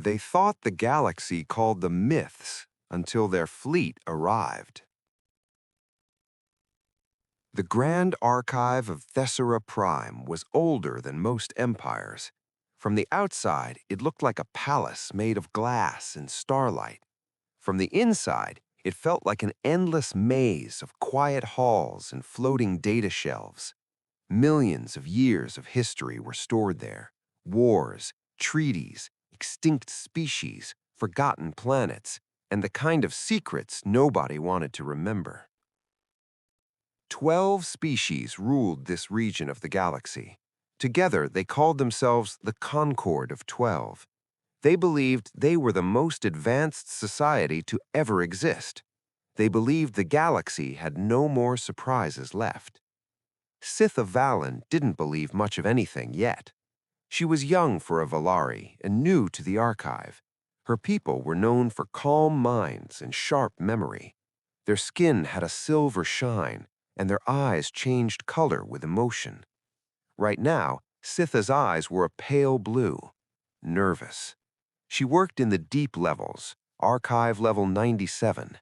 They thought the galaxy called them myths until their fleet arrived. The Grand Archive of Thessera Prime was older than most empires. From the outside, it looked like a palace made of glass and starlight. From the inside, it felt like an endless maze of quiet halls and floating data shelves. Millions of years of history were stored there. Wars, treaties, extinct species, forgotten planets, and the kind of secrets nobody wanted to remember. 12 species ruled this region of the galaxy. Together, they called themselves the Concord of 12. They believed they were the most advanced society to ever exist. They believed the galaxy had no more surprises left. Sitha Valen didn't believe much of anything yet. She was young for a Valari and new to the archive. Her people were known for calm minds and sharp memory. Their skin had a silver shine, and their eyes changed color with emotion. Right now, Sitha's eyes were a pale blue, nervous. She worked in the deep levels, archive level 97.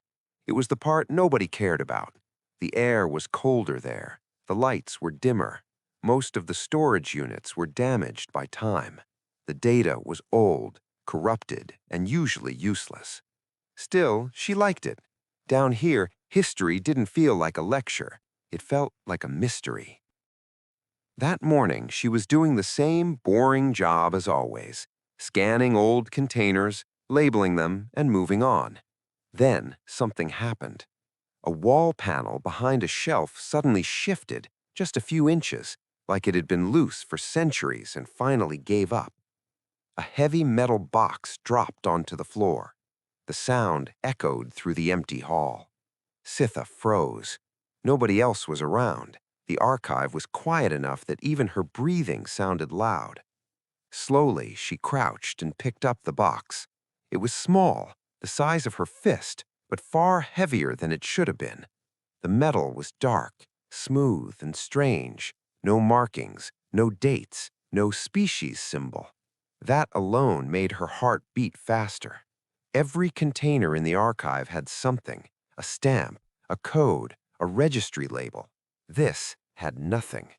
It was the part nobody cared about. The air was colder there. The lights were dimmer. Most of the storage units were damaged by time. The data was old, corrupted, and usually useless. Still, she liked it. Down here, history didn't feel like a lecture. It felt like a mystery. That morning, she was doing the same boring job as always, scanning old containers, labeling them, and moving on. Then, something happened. A wall panel behind a shelf suddenly shifted just a few inches, like it had been loose for centuries and finally gave up. A heavy metal box dropped onto the floor. The sound echoed through the empty hall. Sitha froze. Nobody else was around. The archive was quiet enough that even her breathing sounded loud. Slowly, she crouched and picked up the box. It was small, the size of her fist, but far heavier than it should have been. The metal was dark, smooth, and strange. No markings, no dates, no species symbol. That alone made her heart beat faster. Every container in the archive had something, a stamp, a code, a registry label. This had nothing.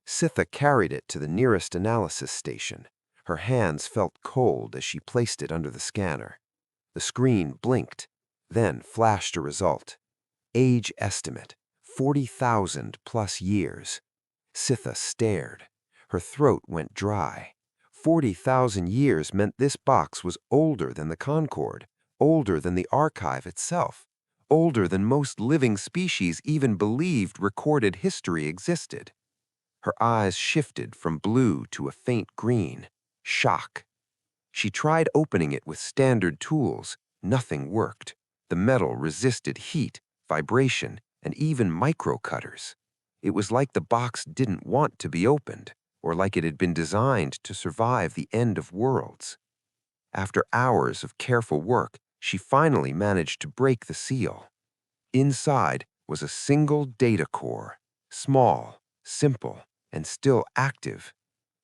Sitha carried it to the nearest analysis station. Her hands felt cold as she placed it under the scanner. The screen blinked, then flashed a result. Age estimate, 40,000 plus years. Sitha stared. Her throat went dry. 40,000 years meant this box was older than the Concord, older than the archive itself, older than most living species even believed recorded history existed. Her eyes shifted from blue to a faint green. Shock. She tried opening it with standard tools. Nothing worked. The metal resisted heat, vibration, and even microcutters. It was like the box didn't want to be opened, or like it had been designed to survive the end of worlds. After hours of careful work, she finally managed to break the seal. Inside was a single data core, small, simple, and still active.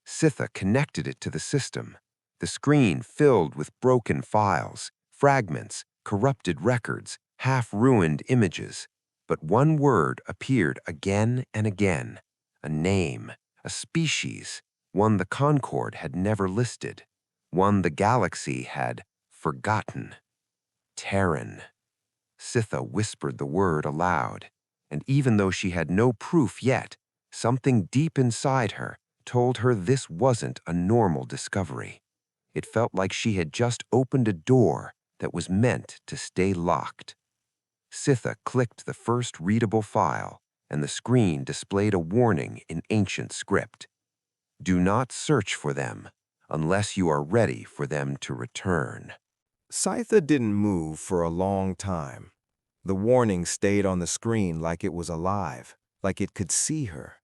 Sitha connected it to the system. The screen filled with broken files, fragments, corrupted records, half-ruined images. But one word appeared again and again. A name, a species, one the Concord had never listed, one the galaxy had forgotten. Terran. Sitha whispered the word aloud, and even though she had no proof yet, something deep inside her told her this wasn't a normal discovery. It felt like she had just opened a door that was meant to stay locked. Sitha clicked the first readable file, and the screen displayed a warning in ancient script. Do not search for them unless you are ready for them to return. Scytha didn't move for a long time. The warning stayed on the screen like it was alive, like it could see her.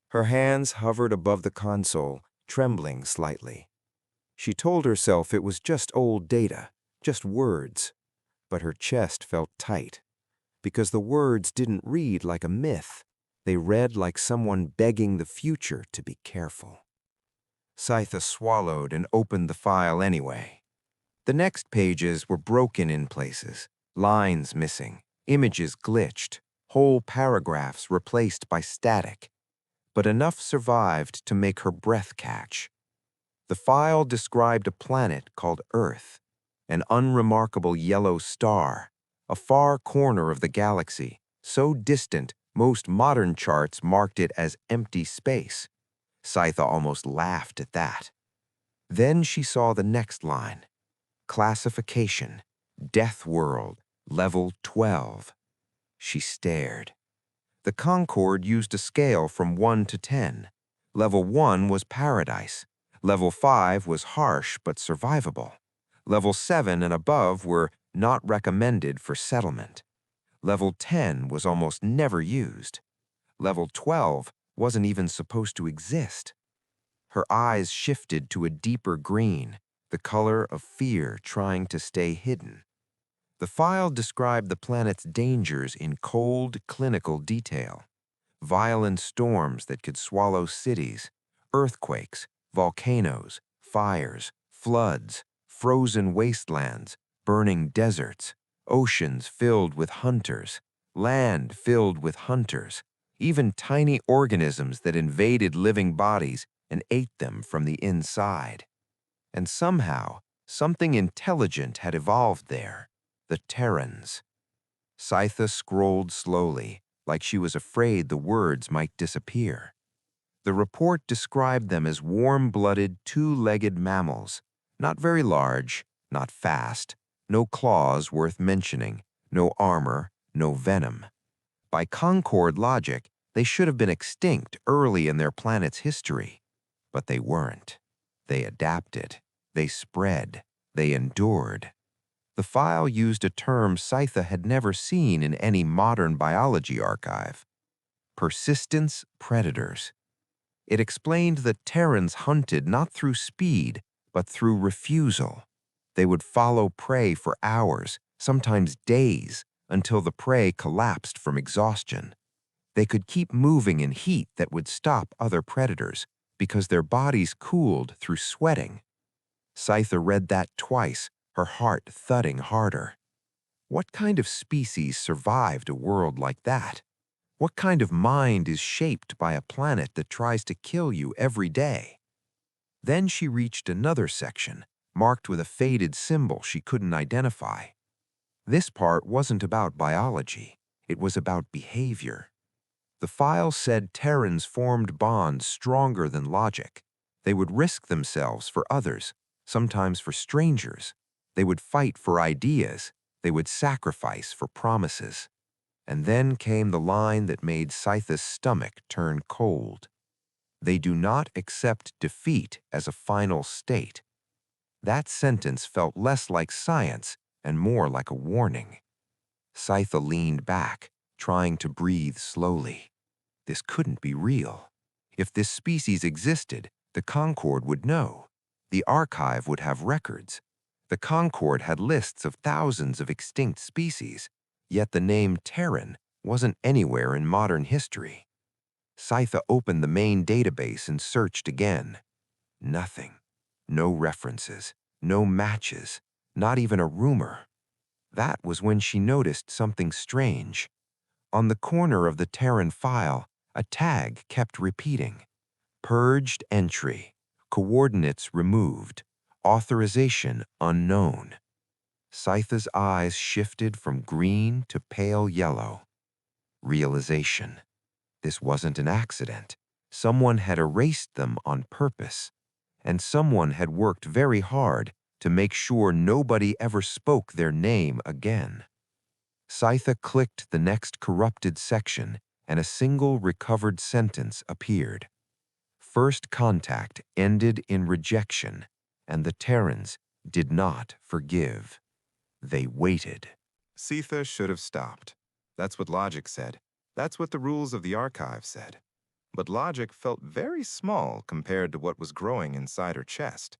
Her hands hovered above the console, trembling slightly. She told herself it was just old data, just words. But her chest felt tight, because the words didn't read like a myth. They read like someone begging the future to be careful. Sitha swallowed and opened the file anyway. The next pages were broken in places, lines missing, images glitched, whole paragraphs replaced by static. But enough survived to make her breath catch. The file described a planet called Earth, an unremarkable yellow star, a far corner of the galaxy, so distant most modern charts marked it as empty space. Sitha almost laughed at that. Then she saw the next line. Classification, Death World, Level 12. She stared. The Concord used a scale from 1 to 10. Level 1 was paradise. Level 5 was harsh but survivable. Level 7 and above were not recommended for settlement. Level 10 was almost never used. Level 12 wasn't even supposed to exist. Her eyes shifted to a deeper green, the color of fear trying to stay hidden. The file described the planet's dangers in cold, clinical detail. Violent storms that could swallow cities, earthquakes, volcanoes, fires, floods, frozen wastelands, burning deserts, oceans filled with hunters, land filled with hunters, even tiny organisms that invaded living bodies and ate them from the inside. And somehow, something intelligent had evolved there, the Terrans. Sitha scrolled slowly, like she was afraid the words might disappear. The report described them as warm-blooded, two-legged mammals, not very large, not fast, no claws worth mentioning, no armor, no venom. By Concord logic, they should have been extinct early in their planet's history. But they weren't. They adapted. They spread. They endured. The file used a term Sitha had never seen in any modern biology archive. Persistence predators. It explained that Terrans hunted not through speed, but through refusal. They would follow prey for hours, sometimes days, until the prey collapsed from exhaustion. They could keep moving in heat that would stop other predators because their bodies cooled through sweating. Sitha read that twice, her heart thudding harder. What kind of species survived a world like that? What kind of mind is shaped by a planet that tries to kill you every day? Then she reached another section, marked with a faded symbol she couldn't identify. This part wasn't about biology. It was about behavior. The file said Terrans formed bonds stronger than logic. They would risk themselves for others, sometimes for strangers. They would fight for ideas. They would sacrifice for promises. And then came the line that made Sitha's stomach turn cold. They do not accept defeat as a final state. That sentence felt less like science and more like a warning. Sitha leaned back, trying to breathe slowly. This couldn't be real. If this species existed, the Concord would know. The archive would have records. The Concord had lists of thousands of extinct species, yet the name Terran wasn't anywhere in modern history. Sitha opened the main database and searched again. Nothing. No references. No matches. Not even a rumor. That was when she noticed something strange. On the corner of the Terran file, a tag kept repeating. Purged entry. Coordinates removed. Authorization unknown. Sitha's eyes shifted from green to pale yellow. Realization. This wasn't an accident. Someone had erased them on purpose. And someone had worked very hard to make sure nobody ever spoke their name again. Sitha clicked the next corrupted section, and a single recovered sentence appeared. First contact ended in rejection, and the Terrans did not forgive. They waited. Sitha should have stopped. That's what logic said. That's what the rules of the archive said. But logic felt very small compared to what was growing inside her chest.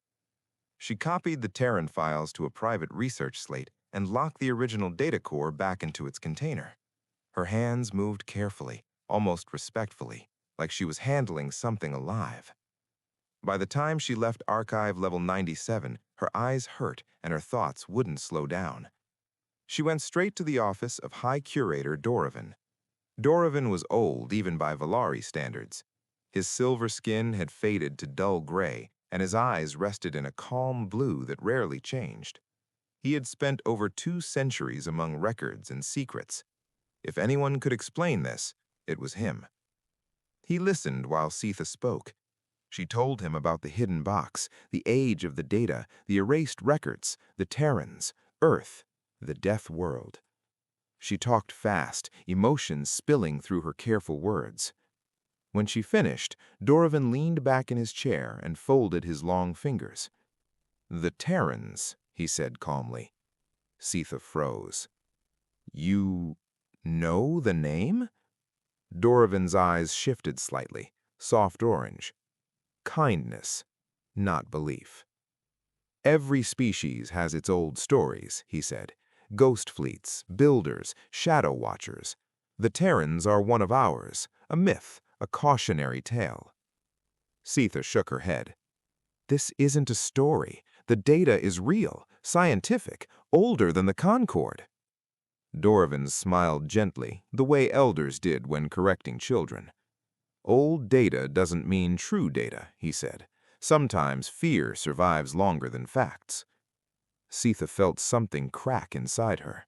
She copied the Terran files to a private research slate and locked the original data core back into its container. Her hands moved carefully, almost respectfully, like she was handling something alive. By the time she left archive level 97, her eyes hurt and her thoughts wouldn't slow down. She went straight to the office of High Curator Dorovan. Dorovan was old even by Valari standards. His silver skin had faded to dull gray, and his eyes rested in a calm blue that rarely changed. He had spent over 2 centuries among records and secrets. If anyone could explain this, it was him. He listened while Sitha spoke. She told him about the hidden box, the age of the data, the erased records, the Terrans, Earth, the death world. She talked fast, emotions spilling through her careful words. When she finished, Dorovan leaned back in his chair and folded his long fingers. "The Terrans," he said calmly. Sitha froze. "You know the name?" Dorovan's eyes shifted slightly, soft orange. Kindness, not belief. "Every species has its old stories," he said. "Ghost fleets, builders, shadow watchers. The Terrans are one of ours, a myth, a cautionary tale." Sitha shook her head. "This isn't a story. The data is real, scientific, older than the Concord." Dorovan smiled gently, the way elders did when correcting children. "Old data doesn't mean true data," he said. "Sometimes fear survives longer than facts." Sitha felt something crack inside her.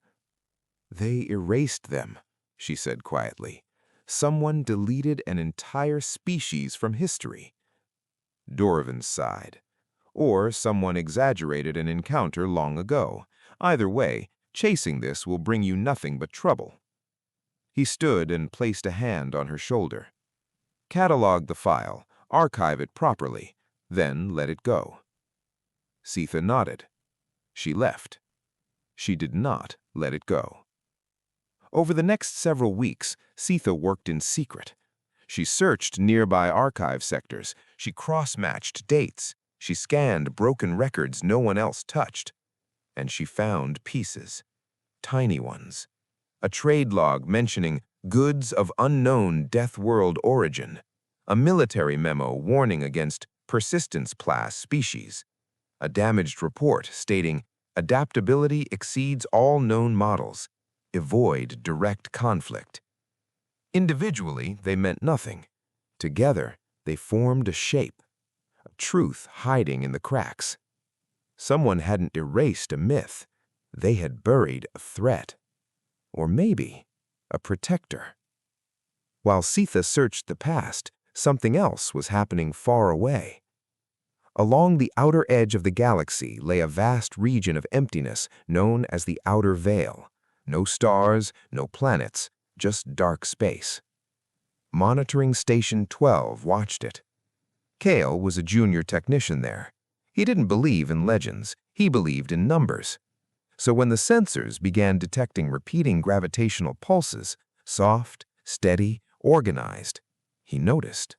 "They erased them," she said quietly. "Someone deleted an entire species from history." Dorovan sighed. "Or someone exaggerated an encounter long ago. Either way, chasing this will bring you nothing but trouble." He stood and placed a hand on her shoulder. "Catalog the file, archive it properly, then let it go." Sitha nodded. She left. She did not let it go. Over the next several weeks, Sitha worked in secret. She searched nearby archive sectors. She cross-matched dates. She scanned broken records no one else touched. And she found pieces. Tiny ones. A trade log mentioning goods of unknown death world origin. A military memo warning against persistence-class species. A damaged report stating adaptability exceeds all known models. Avoid direct conflict. Individually, they meant nothing. Together, they formed a shape, a truth hiding in the cracks. Someone hadn't erased a myth. They had buried a threat. Or maybe a protector. While Sitha searched the past, something else was happening far away. Along the outer edge of the galaxy lay a vast region of emptiness known as the Outer Veil. No stars, no planets, just dark space. Monitoring Station 12 watched it. Kale was a junior technician there. He didn't believe in legends, he believed in numbers. So when the sensors began detecting repeating gravitational pulses, soft, steady, organized, he noticed.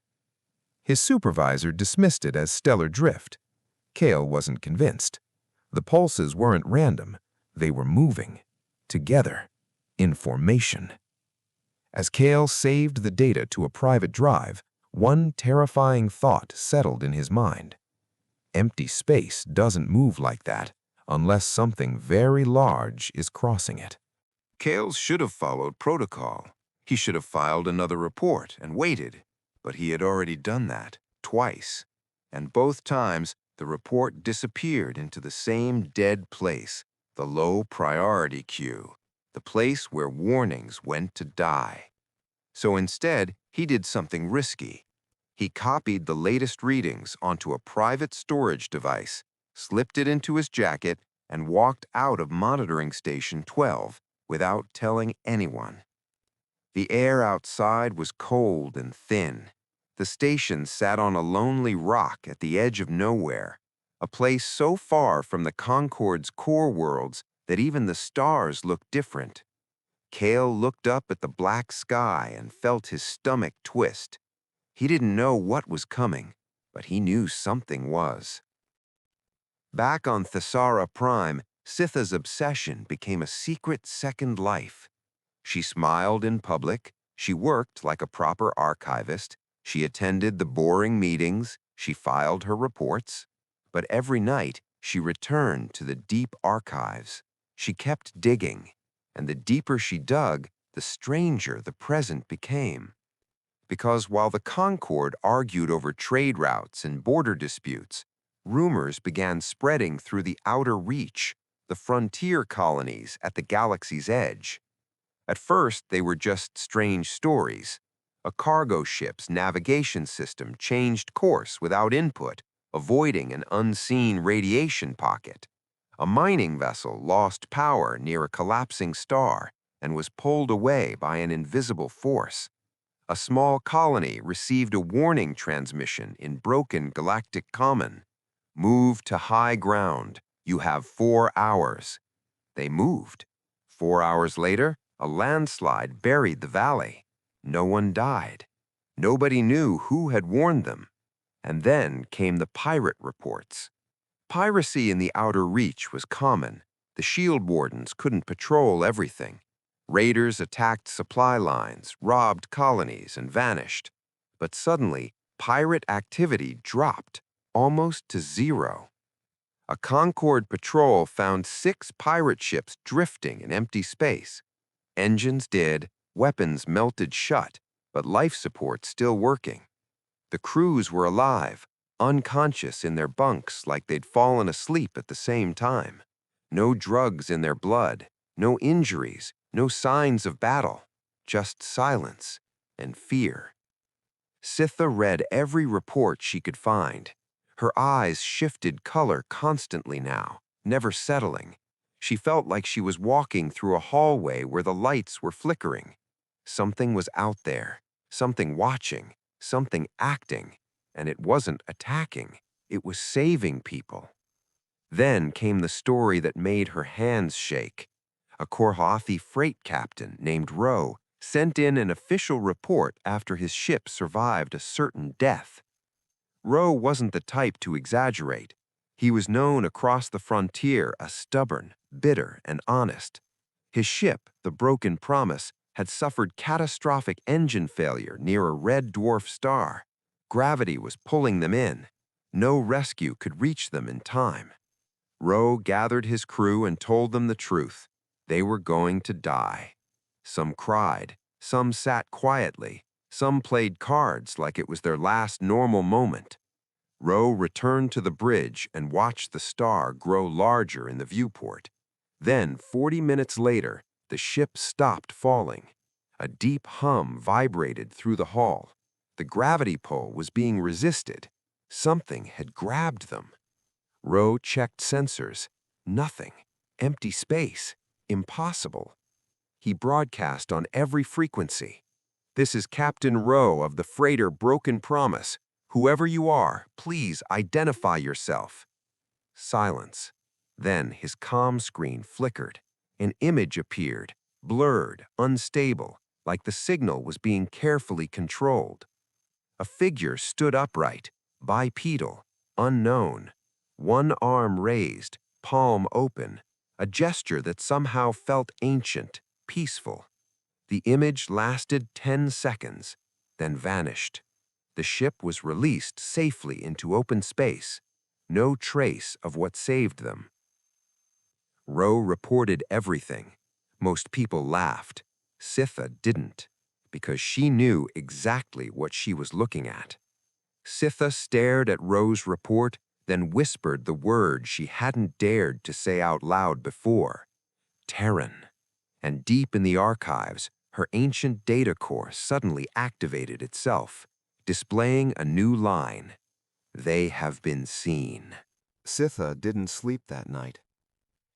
His supervisor dismissed it as stellar drift. Kale wasn't convinced. The pulses weren't random. They were moving. Together. In formation. As Kale saved the data to a private drive, one terrifying thought settled in his mind. Empty space doesn't move like that unless something very large is crossing it. Kale should have followed protocol. He should have filed another report and waited. But he had already done that, twice. And both times, the report disappeared into the same dead place, the low priority queue, the place where warnings went to die. So instead, he did something risky. He copied the latest readings onto a private storage device, slipped it into his jacket, and walked out of monitoring Station 12 without telling anyone. The air outside was cold and thin. The station sat on a lonely rock at the edge of nowhere, a place so far from the Concord's core worlds that even the stars looked different. Kale looked up at the black sky and felt his stomach twist. He didn't know what was coming, but he knew something was. Back on Thesara Prime, Sitha's obsession became a secret second life. She smiled in public, she worked like a proper archivist, she attended the boring meetings, She filed her reports, but every night she returned to the deep archives. She kept digging, and the deeper she dug, the stranger the present became. Because while the Concord argued over trade routes and border disputes, rumors began spreading through the outer reach, the frontier colonies at the galaxy's edge. At first, they were just strange stories. A cargo ship's navigation system changed course without input, avoiding an unseen radiation pocket. A mining vessel lost power near a collapsing star and was pulled away by an invisible force. A small colony received a warning transmission in broken galactic common. Move to high ground. You have 4 hours. They moved. 4 hours later, a landslide buried the valley. No one died. Nobody knew who had warned them. And then came the pirate reports. Piracy in the outer reach was common. The shield wardens couldn't patrol everything. Raiders attacked supply lines, robbed colonies, and vanished. But suddenly, pirate activity dropped, almost to zero. A Concord patrol found 6 pirate ships drifting in empty space. Engines did, weapons melted shut, but life support still working. The crews were alive, unconscious in their bunks like they'd fallen asleep at the same time. No drugs in their blood, no injuries, no signs of battle, just silence and fear. Sitha read every report she could find. Her eyes shifted color constantly now, never settling. She felt like she was walking through a hallway where the lights were flickering. Something was out there, something watching, something acting, and it wasn't attacking. It was saving people. Then came the story that made her hands shake. A Korhathi freight captain named Ro sent in an official report after his ship survived a certain death. Ro wasn't the type to exaggerate. He was known across the frontier as stubborn, bitter, and honest. His ship, the Broken Promise, had suffered catastrophic engine failure near a red dwarf star. Gravity was pulling them in. No rescue could reach them in time. Ro gathered his crew and told them the truth. They were going to die. Some cried, some sat quietly, some played cards like it was their last normal moment. Ro returned to the bridge and watched the star grow larger in the viewport. Then, 40 minutes later, the ship stopped falling. A deep hum vibrated through the hall. The gravity pull was being resisted. Something had grabbed them. Ro checked sensors. Nothing. Empty space. Impossible. He broadcast on every frequency. "This is Captain Ro of the freighter Broken Promise. Whoever you are, please identify yourself." Silence. Then his comm screen flickered. An image appeared, blurred, unstable, like the signal was being carefully controlled. A figure stood upright, bipedal, unknown. One arm raised, palm open, a gesture that somehow felt ancient, peaceful. The image lasted 10 seconds, then vanished. The ship was released safely into open space. No trace of what saved them. Ro reported everything. Most people laughed. Sitha didn't, because she knew exactly what she was looking at. Sitha stared at Ro's report, then whispered the word she hadn't dared to say out loud before. Terran. And deep in the archives, her ancient data core suddenly activated itself, displaying a new line. They have been seen. Sitha didn't sleep that night.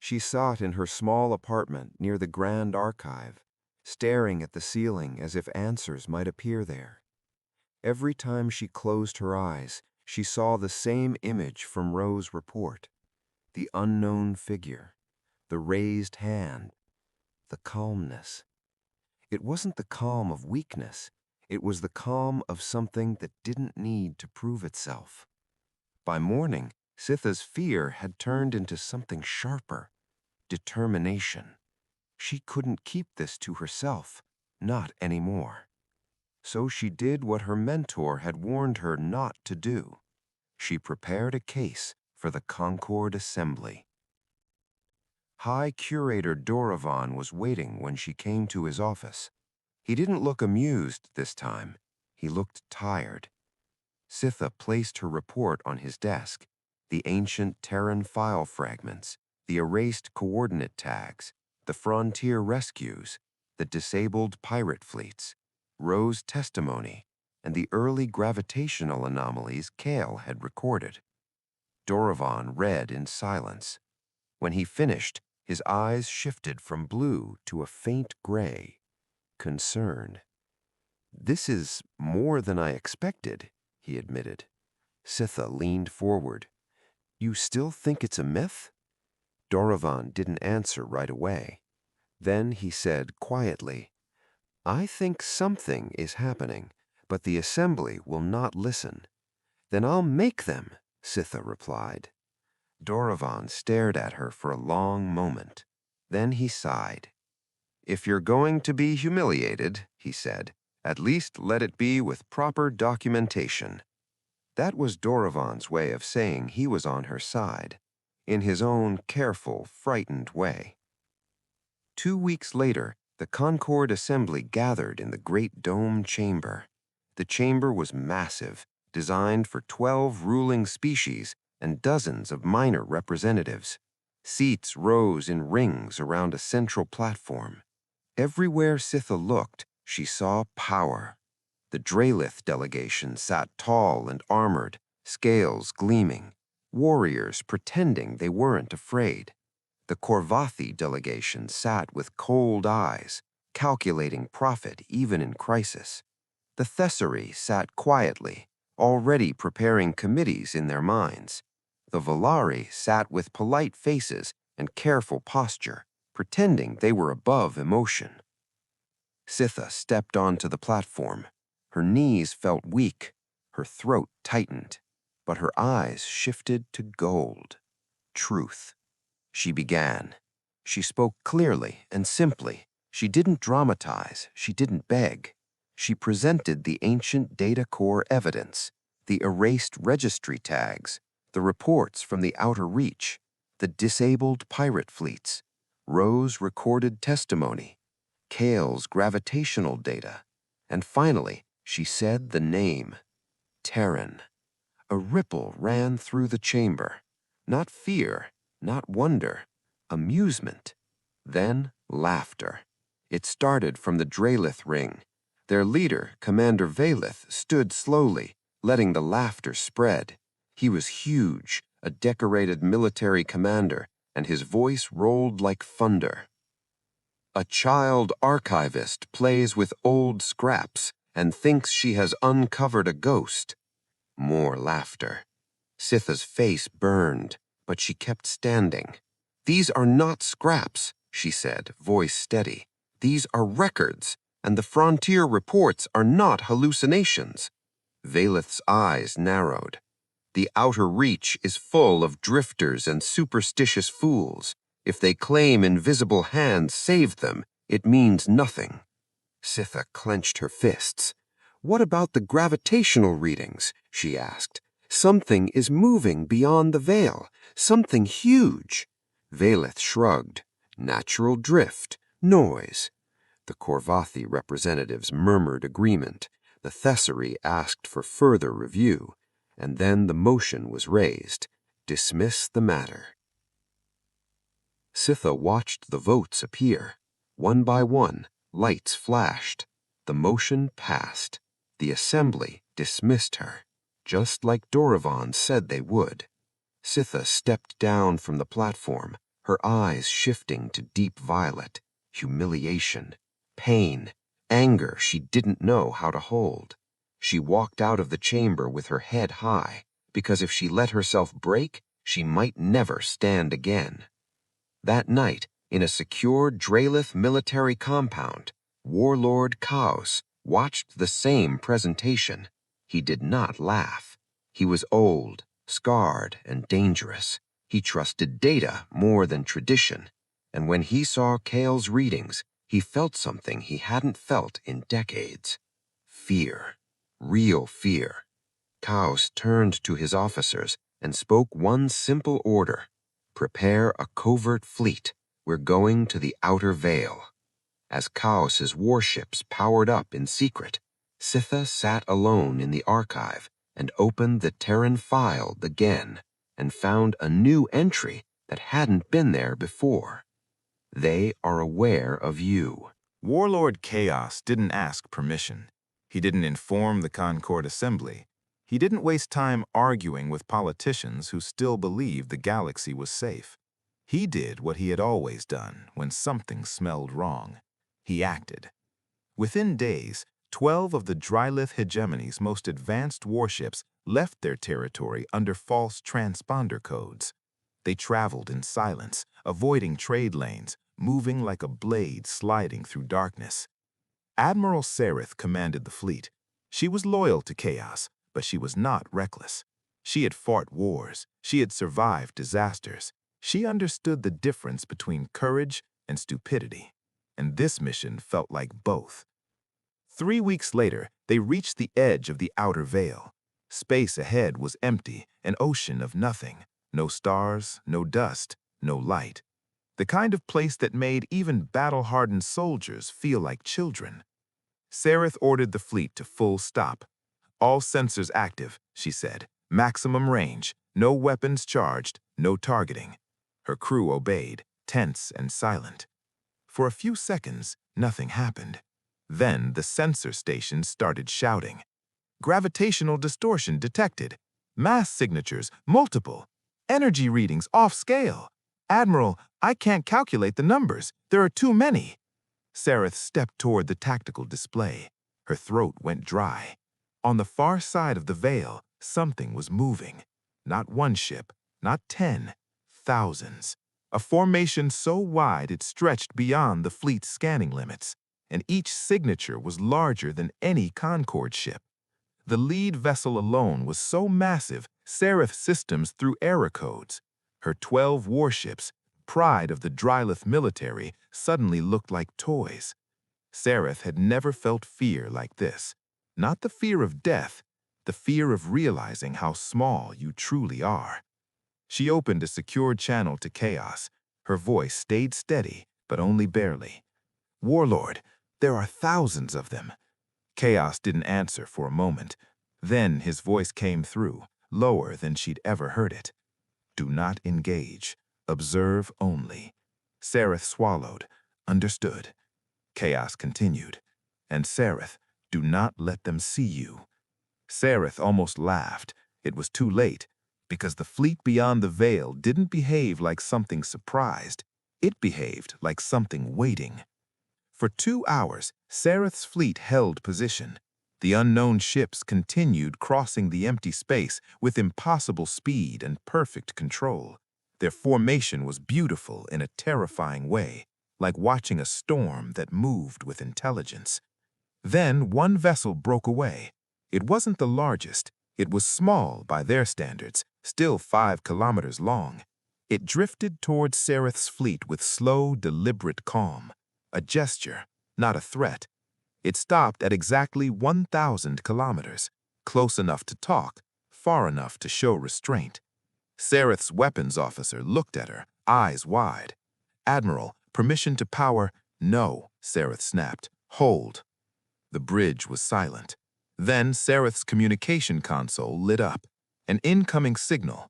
She sat in her small apartment near the Grand Archive, staring at the ceiling as if answers might appear there. Every time she closed her eyes, she saw the same image from Ro's report. The unknown figure, the raised hand, the calmness. It wasn't the calm of weakness. It was the calm of something that didn't need to prove itself. By morning, Sitha's fear had turned into something sharper, determination. She couldn't keep this to herself, not anymore. So she did what her mentor had warned her not to do. She prepared a case for the Concord Assembly. High Curator Doravan was waiting when she came to his office. He didn't look amused this time. He looked tired. Sitha placed her report on his desk, the ancient Terran file fragments, the erased coordinate tags, the frontier rescues, the disabled pirate fleets, Rose's testimony, and the early gravitational anomalies Kale had recorded. Doravan read in silence. When he finished, his eyes shifted from blue to a faint gray. Concern. "This is more than I expected," he admitted. Sitha leaned forward. "You still think it's a myth?" Doravan didn't answer right away. Then he said quietly, "I think something is happening, but the assembly will not listen." "Then I'll make them," Sitha replied. Doravan stared at her for a long moment. Then he sighed. "If you're going to be humiliated," he said, "at least let it be with proper documentation." That was Doravan's way of saying he was on her side, in his own careful, frightened way. 2 weeks later, the Concord Assembly gathered in the great dome chamber. The chamber was massive, designed for 12 ruling species and dozens of minor representatives. Seats rose in rings around a central platform. Everywhere Sitha looked, she saw power. The Dralith delegation sat tall and armored, scales gleaming, warriors pretending they weren't afraid. The Korvathi delegation sat with cold eyes, calculating profit even in crisis. The Thessari sat quietly, already preparing committees in their minds. The Valari sat with polite faces and careful posture, pretending they were above emotion. Sitha stepped onto the platform. Her knees felt weak, her throat tightened, but her eyes shifted to gold. Truth. She began. She spoke clearly and simply. She didn't dramatize. She didn't beg. She presented the ancient data core evidence, the erased registry tags, the reports from the Outer Reach, the disabled pirate fleets, Rose's recorded testimony, Kale's gravitational data, and finally, she said the name, Terran. A ripple ran through the chamber. Not fear, not wonder, amusement. Then laughter. It started from the Dralith ring. Their leader, Commander Valith, stood slowly, letting the laughter spread. He was huge, a decorated military commander, and his voice rolled like thunder. "A child archivist plays with old scraps and thinks she has uncovered a ghost." More laughter. Sitha's face burned, but she kept standing. "These are not scraps," she said, voice steady. "These are records, and the frontier reports are not hallucinations." Valith's eyes narrowed. "The Outer Reach is full of drifters and superstitious fools. If they claim invisible hands saved them, it means nothing." Sitha clenched her fists. "What about the gravitational readings?" she asked. "Something is moving beyond the veil, something huge." Valith shrugged. "Natural drift, noise." The Korvathi representatives murmured agreement. The Thessari asked for further review, and then the motion was raised. Dismiss the matter. Sitha watched the votes appear. One by one, lights flashed. The motion passed. The assembly dismissed her, just like Doravan said they would. Sitha stepped down from the platform, her eyes shifting to deep violet. Humiliation, pain, anger she didn't know how to hold. She walked out of the chamber with her head high, because if she let herself break, she might never stand again. That night, in a secure Dralith military compound, Warlord Chaos watched the same presentation. He did not laugh. He was old, scarred, and dangerous. He trusted data more than tradition. And when he saw Kale's readings, he felt something he hadn't felt in decades. Fear. Real fear. Kaos turned to his officers and spoke one simple order: prepare a covert fleet. We're going to the outer veil. As Kaos's warships powered up in secret, Sitha sat alone in the archive and opened the Terran file again and found a new entry that hadn't been there before. They are aware of you. Warlord Chaos didn't ask permission. He didn't inform the Concord Assembly. He didn't waste time arguing with politicians who still believed the galaxy was safe. He did what he had always done when something smelled wrong. He acted. Within days, 12 of the Drylith hegemony's most advanced warships left their territory under false transponder codes. They traveled in silence, avoiding trade lanes, moving like a blade sliding through darkness. Admiral Sarith commanded the fleet. She was loyal to Chaos, but she was not reckless. She had fought wars. She had survived disasters. She understood the difference between courage and stupidity, and this mission felt like both. 3 weeks later, they reached the edge of the outer veil. Space ahead was empty, an ocean of nothing. No stars, no dust, no light. The kind of place that made even battle-hardened soldiers feel like children. Sarith ordered the fleet to full stop. All sensors active, she said. Maximum range, no weapons charged, no targeting. Her crew obeyed, tense and silent. For a few seconds, nothing happened. Then the sensor stations started shouting. Gravitational distortion detected. Mass signatures, multiple. Energy readings off scale. Admiral, I can't calculate the numbers. There are too many. Sarith stepped toward the tactical display. Her throat went dry. On the far side of the veil, something was moving. Not one ship, not 10, thousands. A formation so wide it stretched beyond the fleet's scanning limits, and each signature was larger than any Concord ship. The lead vessel alone was so massive, Sarith's systems threw error codes. Her 12 warships, pride of the Drylith military, suddenly looked like toys. Sarith had never felt fear like this. Not the fear of death, the fear of realizing how small you truly are. She opened a secured channel to Chaos. Her voice stayed steady, but only barely. Warlord, there are thousands of them. Chaos didn't answer for a moment. Then his voice came through, lower than she'd ever heard it. Do not engage. Observe only. Sarith swallowed. Understood. Chaos continued. And Sarith, do not let them see you. Sarith almost laughed. It was too late, because the fleet beyond the veil didn't behave like something surprised. It behaved like something waiting. For 2 hours, Sarith's fleet held position. The unknown ships continued crossing the empty space with impossible speed and perfect control. Their formation was beautiful in a terrifying way, like watching a storm that moved with intelligence. Then one vessel broke away. It wasn't the largest. It was small by their standards, still 5 kilometers long. It drifted towards Sarith's fleet with slow, deliberate calm. A gesture, not a threat. It stopped at exactly 1,000 kilometers, close enough to talk, far enough to show restraint. Sarith's weapons officer looked at her, eyes wide. Admiral, permission to power? No, Sarith snapped. Hold. The bridge was silent. Then Sarith's communication console lit up. An incoming signal.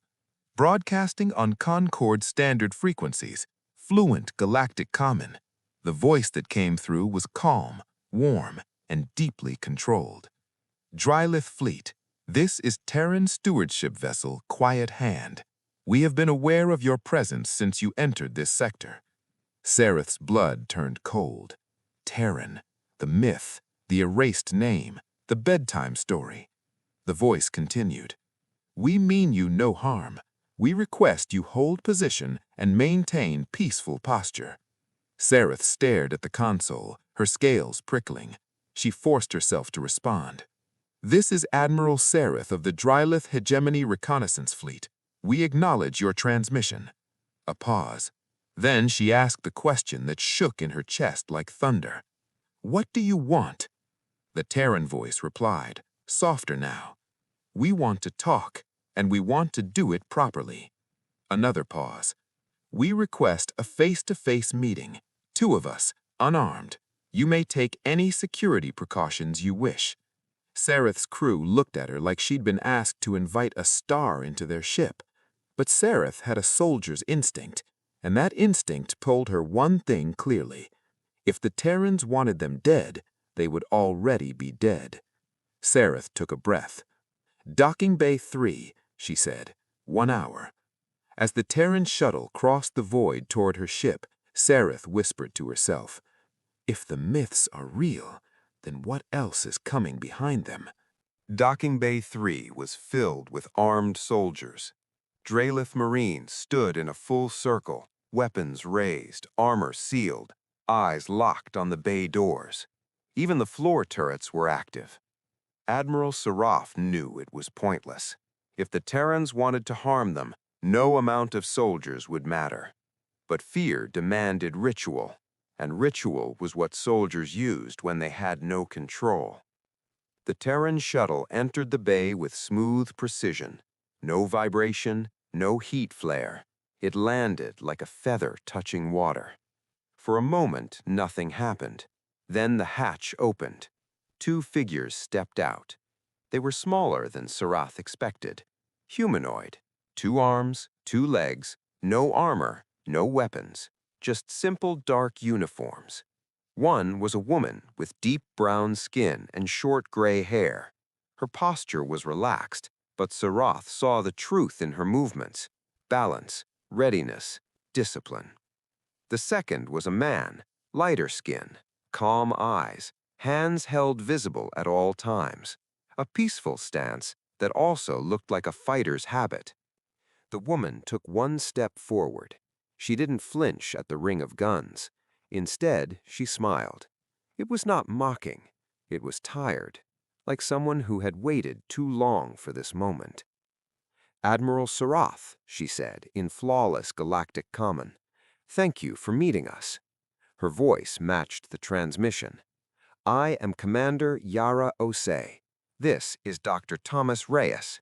Broadcasting on Concord standard frequencies. Fluent Galactic Common. The voice that came through was calm, warm, and deeply controlled. Drylith Fleet, this is Terran stewardship vessel Quiet Hand. We have been aware of your presence since you entered this sector. Sarith's blood turned cold. Terran, the myth, the erased name, the bedtime story. The voice continued. We mean you no harm. We request you hold position and maintain peaceful posture. Sarith stared at the console, her scales prickling. She forced herself to respond. This is Admiral Sarith of the Drylith Hegemony Reconnaissance Fleet. We acknowledge your transmission. A pause. Then she asked the question that shook in her chest like thunder. What do you want? The Terran voice replied, softer now. We want to talk, and we want to do it properly. Another pause. We request a face-to-face meeting. 2 of us, unarmed. You may take any security precautions you wish. Sareth's crew looked at her like she'd been asked to invite a star into their ship. But Sareth had a soldier's instinct, and that instinct told her one thing clearly. If the Terrans wanted them dead, they would already be dead. Sareth took a breath. "Docking Bay 3, she said. 1 hour. As the Terran shuttle crossed the void toward her ship, Sareth whispered to herself, "If the myths are real, then what else is coming behind them?" Docking Bay 3 was filled with armed soldiers. Drelith Marines stood in a full circle, weapons raised, armor sealed, eyes locked on the bay doors. Even the floor turrets were active. Admiral Saraf knew it was pointless. If the Terrans wanted to harm them, no amount of soldiers would matter. But fear demanded ritual, and ritual was what soldiers used when they had no control. The Terran shuttle entered the bay with smooth precision. No vibration, no heat flare. It landed like a feather touching water. For a moment, nothing happened. Then the hatch opened. 2 figures stepped out. They were smaller than Sarath expected. Humanoid. 2 arms, 2 legs, no armor, no weapons. Just simple dark uniforms. One was a woman with deep brown skin and short gray hair. Her posture was relaxed, but Sarath saw the truth in her movements: balance, readiness, discipline. The second was a man, lighter skin, calm eyes, hands held visible at all times. A peaceful stance that also looked like a fighter's habit. The woman took 1 step forward. She didn't flinch at the ring of guns. Instead, she smiled. It was not mocking. It was tired, like someone who had waited too long for this moment. "Admiral Sarath," she said in flawless Galactic common. "Thank you for meeting us." Her voice matched the transmission. "I am Commander Yara Osei. This is Dr. Thomas Reyes."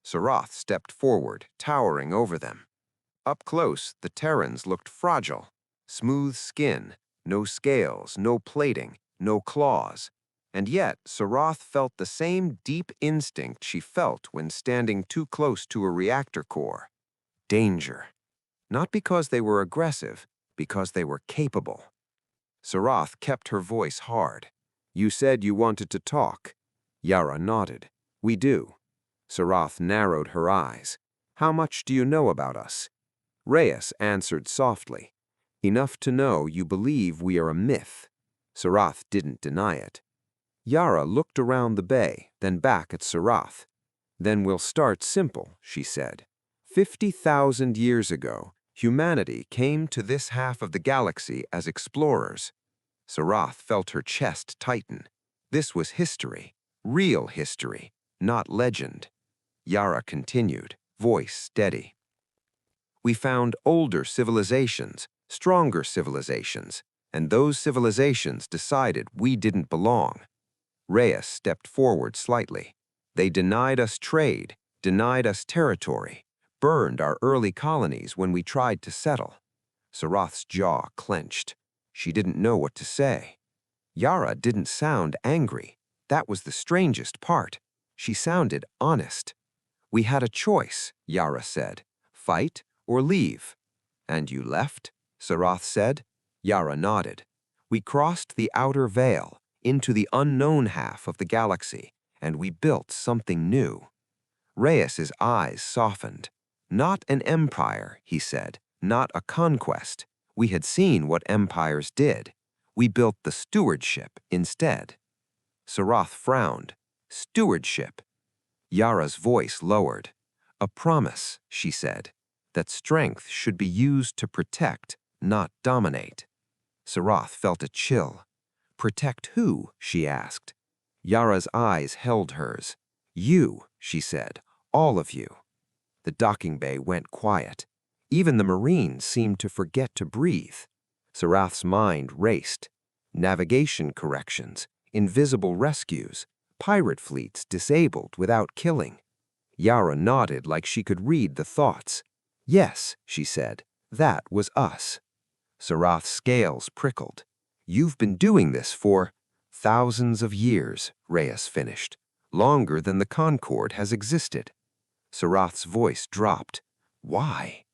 Sarath stepped forward, towering over them. Up close, the Terrans looked fragile. Smooth skin, no scales, no plating, no claws. And yet, Sarath felt the same deep instinct she felt when standing too close to a reactor core. Danger. Not because they were aggressive, because they were capable. Sarath kept her voice hard. "You said you wanted to talk." Yara nodded. "We do." Sarath narrowed her eyes. "How much do you know about us?" Reyes answered softly. "Enough to know you believe we are a myth." Sarath didn't deny it. Yara looked around the bay, then back at Sarath. "Then we'll start simple," she said. 50,000 years ago, humanity came to this half of the galaxy as explorers. Sarath felt her chest tighten. This was history, real history, not legend. Yara continued, voice steady. "We found older civilizations, stronger civilizations, and those civilizations decided we didn't belong." Reyes stepped forward slightly. "They denied us trade, denied us territory, burned our early colonies when we tried to settle." Sarath's jaw clenched. She didn't know what to say. Yara didn't sound angry. That was the strangest part. She sounded honest. "We had a choice," Yara said. "Fight or leave." "And you left?" Sarath said. Yara nodded. "We crossed the outer veil into the unknown half of the galaxy, and we built something new." Reyes's eyes softened. "Not an empire," he said, "not a conquest. We had seen what empires did. We built the stewardship instead." Sarath frowned. "Stewardship." Yara's voice lowered. "A promise," she said, "that strength should be used to protect, not dominate." Sarath felt a chill. "Protect who?" she asked. Yara's eyes held hers. "You," she said, "all of you." The docking bay went quiet. Even the Marines seemed to forget to breathe. Sarath's mind raced. Navigation corrections, invisible rescues, pirate fleets disabled without killing. Yara nodded like she could read the thoughts. Yes, she said, that was us. Sarath's scales prickled. You've been doing this for thousands of years, Reyes finished. Longer than the Concord has existed. Sarath's voice dropped. Why?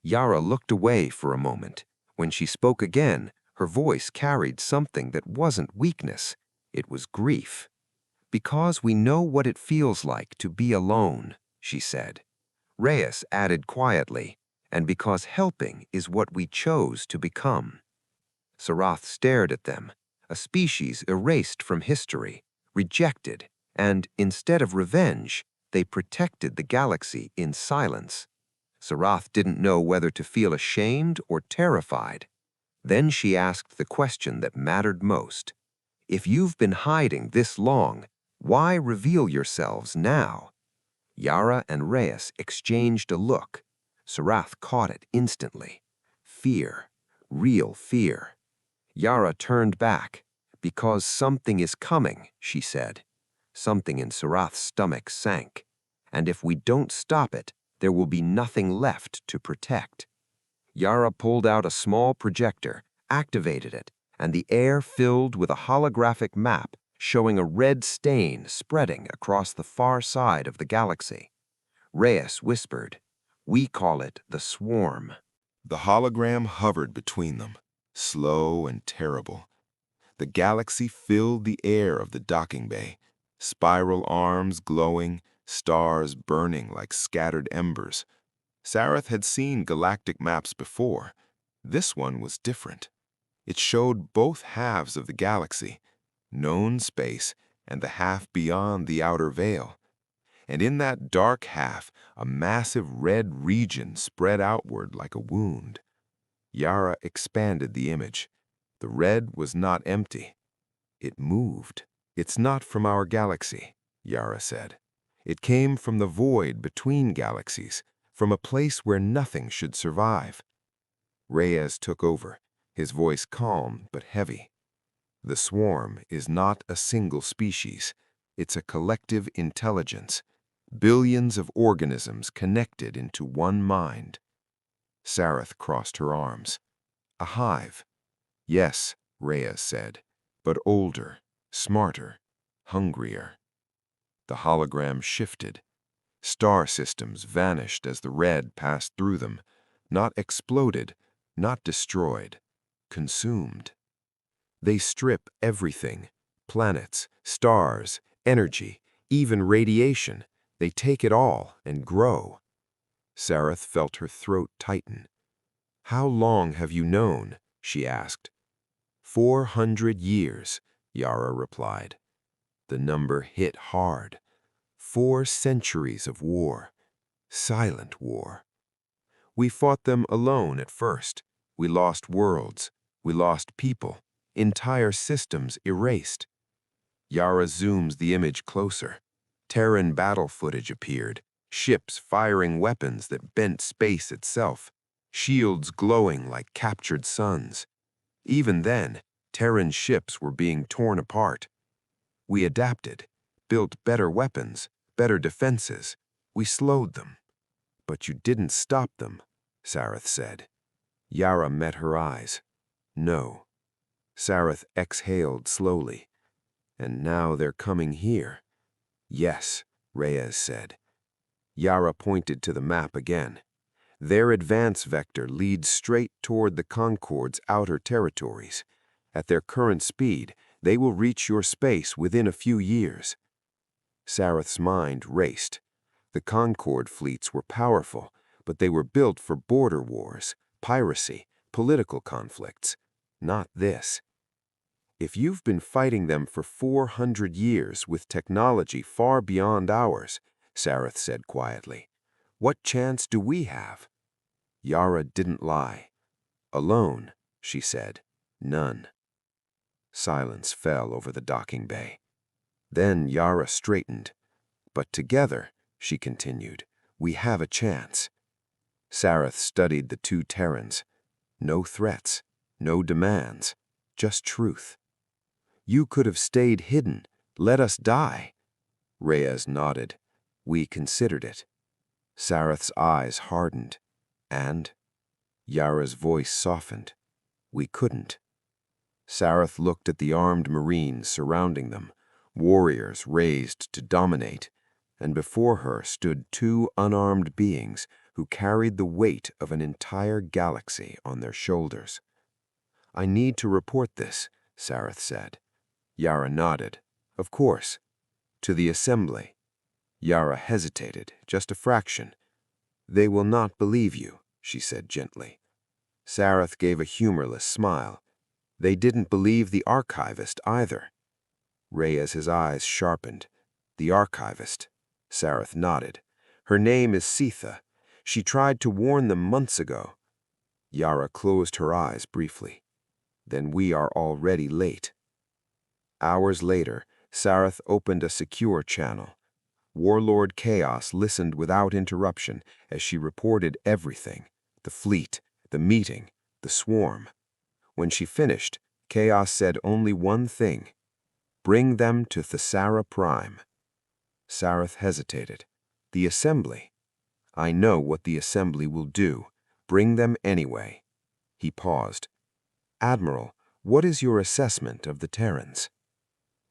Yara looked away for a moment. When she spoke again, her voice carried something that wasn't weakness. It was grief. Because we know what it feels like to be alone, she said. Reyes added quietly, and because helping is what we chose to become. Sarath stared at them, a species erased from history, rejected, and instead of revenge, they protected the galaxy in silence. Sarath didn't know whether to feel ashamed or terrified. Then she asked the question that mattered most. If you've been hiding this long, why reveal yourselves now? Yara and Reyes exchanged a look. Sarath caught it instantly. Fear. Real fear. Yara turned back. Because something is coming, she said. Something in Sarath's stomach sank. And if we don't stop it, there will be nothing left to protect. Yara pulled out a small projector, activated it, and the air filled with a holographic map showing a red stain spreading across the far side of the galaxy. Reyes whispered, "We call it the swarm." The hologram hovered between them, slow and terrible. The galaxy filled the air of the docking bay, spiral arms glowing, stars burning like scattered embers. Sarath had seen galactic maps before. This one was different. It showed both halves of the galaxy, known space and the half beyond the outer veil. And in that dark half, a massive red region spread outward like a wound. Yara expanded the image. The red was not empty. It moved. It's not from our galaxy, Yara said. It came from the void between galaxies, from a place where nothing should survive. Reyes took over, his voice calm but heavy. The swarm is not a single species. It's a collective intelligence. Billions of organisms connected into one mind. Sarath crossed her arms. A hive. Yes, Reyes said, but older, smarter, hungrier. The hologram shifted. Star systems vanished as the red passed through them, not exploded, not destroyed, consumed. They strip everything, planets, stars, energy, even radiation. They take it all and grow. Sarath felt her throat tighten. How long have you known? She asked. 400 years, Yara replied. The number hit hard. 4 centuries of war. Silent war. We fought them alone at first. We lost worlds. We lost people. Entire systems erased. Yara zooms the image closer. Terran battle footage appeared. Ships firing weapons that bent space itself. Shields glowing like captured suns. Even then, Terran ships were being torn apart. We adapted, built better weapons, better defenses. We slowed them. But you didn't stop them, Sarath said. Yara met her eyes. No. Sarath exhaled slowly. And now they're coming here. Yes, Reyes said. Yara pointed to the map again. Their advance vector leads straight toward the Concord's outer territories. At their current speed, they will reach your space within a few years. Sarath's mind raced. The Concord fleets were powerful, but they were built for border wars, piracy, political conflicts. Not this. If you've been fighting them for 400 years with technology far beyond ours, Sarath said quietly, what chance do we have? Yara didn't lie. Alone, she said, none. Silence fell over the docking bay. Then Yara straightened. But together, she continued, we have a chance. Sarath studied the 2 Terrans. No threats, no demands, just truth. You could have stayed hidden, let us die. Reyes nodded. We considered it. Sareth's eyes hardened, and Yara's voice softened. We couldn't. Sareth looked at the armed Marines surrounding them, warriors raised to dominate, and before her stood two unarmed beings who carried the weight of an entire galaxy on their shoulders. "I need to report this," Sareth said. Yara nodded. "Of course." "To the Assembly." Yara hesitated, just a fraction. "They will not believe you," she said gently. Sareth gave a humorless smile. "They didn't believe the Archivist either." Reyes' eyes sharpened. "The Archivist." Sareth nodded. "Her name is Sitha. She tried to warn them months ago." Yara closed her eyes briefly. "Then we are already late." Hours later, Sareth opened a secure channel. Warlord Chaos listened without interruption as she reported everything: the fleet, the meeting, the swarm. When she finished, Chaos said only one thing: "Bring them to Thesara Prime." Sareth hesitated. "The Assembly." "I know what the Assembly will do. Bring them anyway." He paused. "Admiral, what is your assessment of the Terrans?"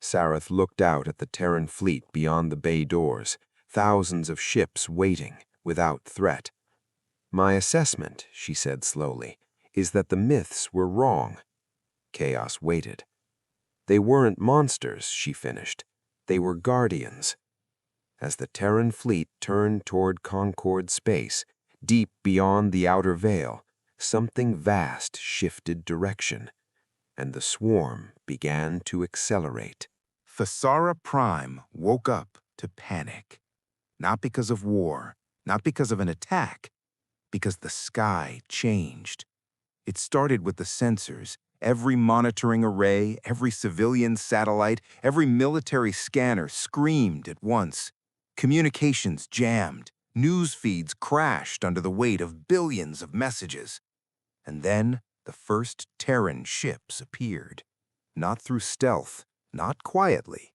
Sareth looked out at the Terran fleet beyond the bay doors, thousands of ships waiting, without threat. "My assessment," she said slowly, "is that the myths were wrong." Chaos waited. "They weren't monsters," she finished. "They were guardians." As the Terran fleet turned toward Concord space, deep beyond the outer veil, something vast shifted direction, and the swarm began to accelerate. Thesara Prime woke up to panic. Not because of war, not because of an attack, because the sky changed. It started with the sensors. Every monitoring array, every civilian satellite, every military scanner screamed at once. Communications jammed. News feeds crashed under the weight of billions of messages. And then the first Terran ships appeared. Not through stealth, not quietly,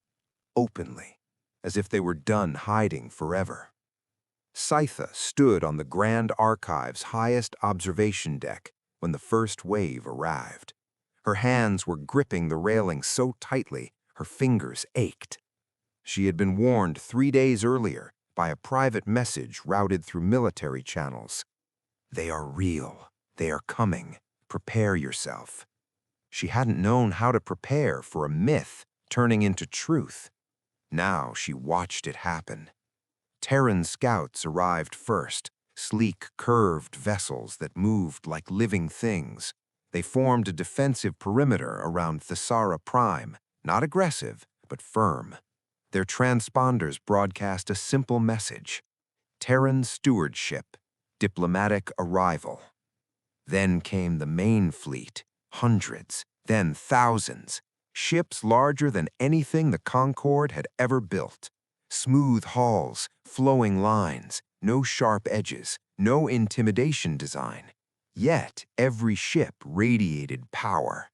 openly, as if they were done hiding forever. Sitha stood on the Grand Archive's highest observation deck when the first wave arrived. Her hands were gripping the railing so tightly, her fingers ached. She had been warned 3 days earlier by a private message routed through military channels. "They are real. They are coming. Prepare yourself." She hadn't known how to prepare for a myth turning into truth. Now she watched it happen. Terran scouts arrived first, sleek, curved vessels that moved like living things. They formed a defensive perimeter around Thesara Prime, not aggressive, but firm. Their transponders broadcast a simple message: Terran stewardship, diplomatic arrival. Then came the main fleet, hundreds, then thousands, ships larger than anything the Concord had ever built. Smooth hulls, flowing lines, no sharp edges, no intimidation design. Yet every ship radiated power.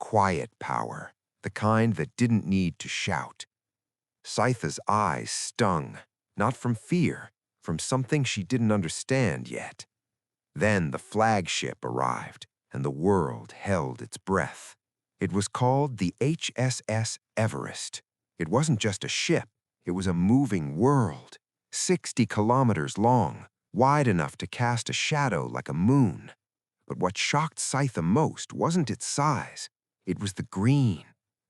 Quiet power, the kind that didn't need to shout. Sitha's eyes stung, not from fear, from something she didn't understand yet. Then the flagship arrived, and the world held its breath. It was called the HSS Everest. It wasn't just a ship, it was a moving world, 60 kilometers long, wide enough to cast a shadow like a moon. But what shocked Sitha most wasn't its size, it was the green.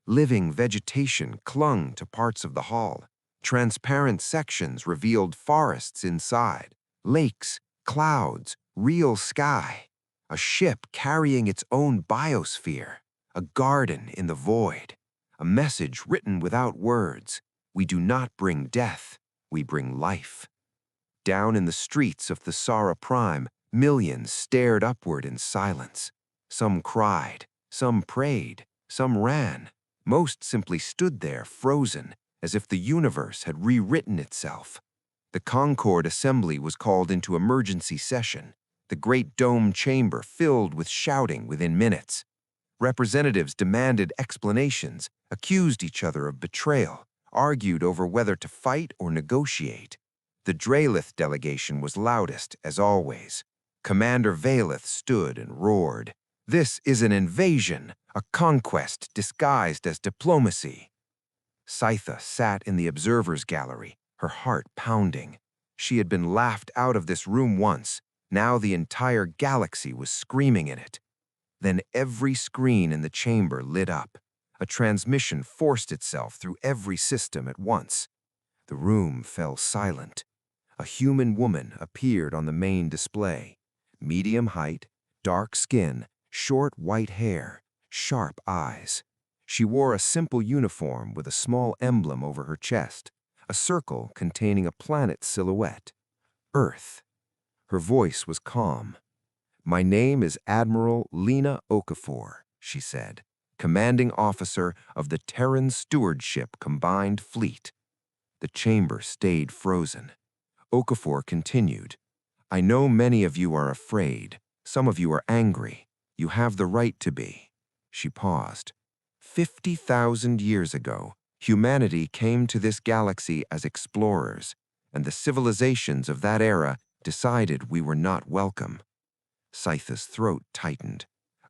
Living vegetation clung to parts of the hull. Transparent sections revealed forests inside, lakes, clouds, real sky. A ship carrying its own biosphere, a garden in the void. A message written without words: we do not bring death, we bring life. Down in the streets of Thesara Prime, millions stared upward in silence. Some cried, some prayed, some ran. Most simply stood there, frozen, as if the universe had rewritten itself. The Concord Assembly was called into emergency session, the great dome chamber filled with shouting within minutes. Representatives demanded explanations, accused each other of betrayal, argued over whether to fight or negotiate. The Draelith delegation was loudest, as always. Commander Valeth stood and roared. "This is an invasion, a conquest disguised as diplomacy." Sitha sat in the observer's gallery, her heart pounding. She had been laughed out of this room once. Now the entire galaxy was screaming in it. Then every screen in the chamber lit up. A transmission forced itself through every system at once. The room fell silent. A human woman appeared on the main display. Medium height, dark skin, short white hair, sharp eyes. She wore a simple uniform with a small emblem over her chest, a circle containing a planet silhouette. Earth. Her voice was calm. "My name is Admiral Lena Okafor," she said, "commanding officer of the Terran Stewardship Combined Fleet." The chamber stayed frozen. Okafor continued, "I know many of you are afraid. Some of you are angry. You have the right to be." She paused. 50,000 years ago, humanity came to this galaxy as explorers, and the civilizations of that era decided we were not welcome. Sitha's throat tightened.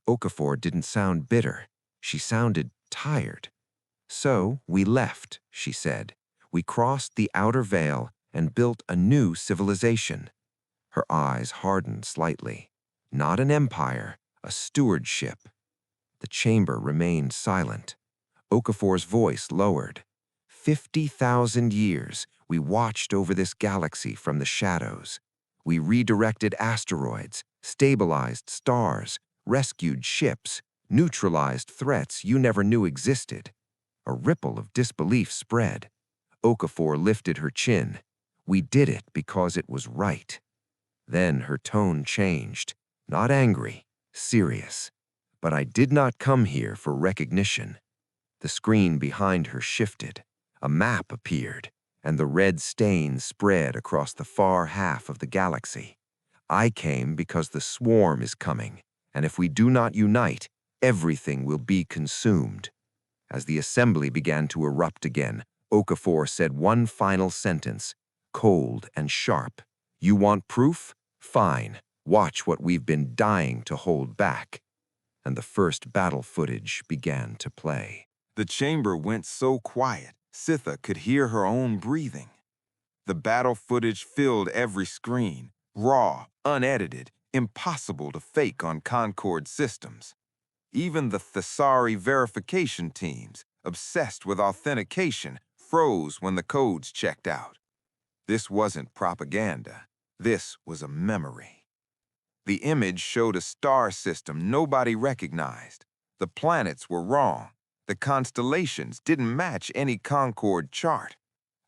Okafor didn't sound bitter. She sounded tired. "So we left," she said. "We crossed the outer veil and built a new civilization." Her eyes hardened slightly. "Not an empire, a stewardship." The chamber remained silent. Okafor's voice lowered. 50,000 years, we watched over this galaxy from the shadows. We redirected asteroids, stabilized stars, rescued ships, neutralized threats you never knew existed. A ripple of disbelief spread. Okafor lifted her chin. "We did it because it was right." Then her tone changed, not angry, serious. "But I did not come here for recognition." The screen behind her shifted. A map appeared, and the red stain spread across the far half of the galaxy. "I came because the swarm is coming, and if we do not unite, everything will be consumed." As the assembly began to erupt again, Okafor said one final sentence, cold and sharp. "You want proof? Fine. Watch what we've been dying to hold back." And the first battle footage began to play. The chamber went so quiet, Sitha could hear her own breathing. The battle footage filled every screen, raw, unedited, impossible to fake on Concord systems. Even the Thessari verification teams, obsessed with authentication, froze when the codes checked out. This wasn't propaganda. This was a memory. The image showed a star system nobody recognized. The planets were wrong. The constellations didn't match any Concord chart.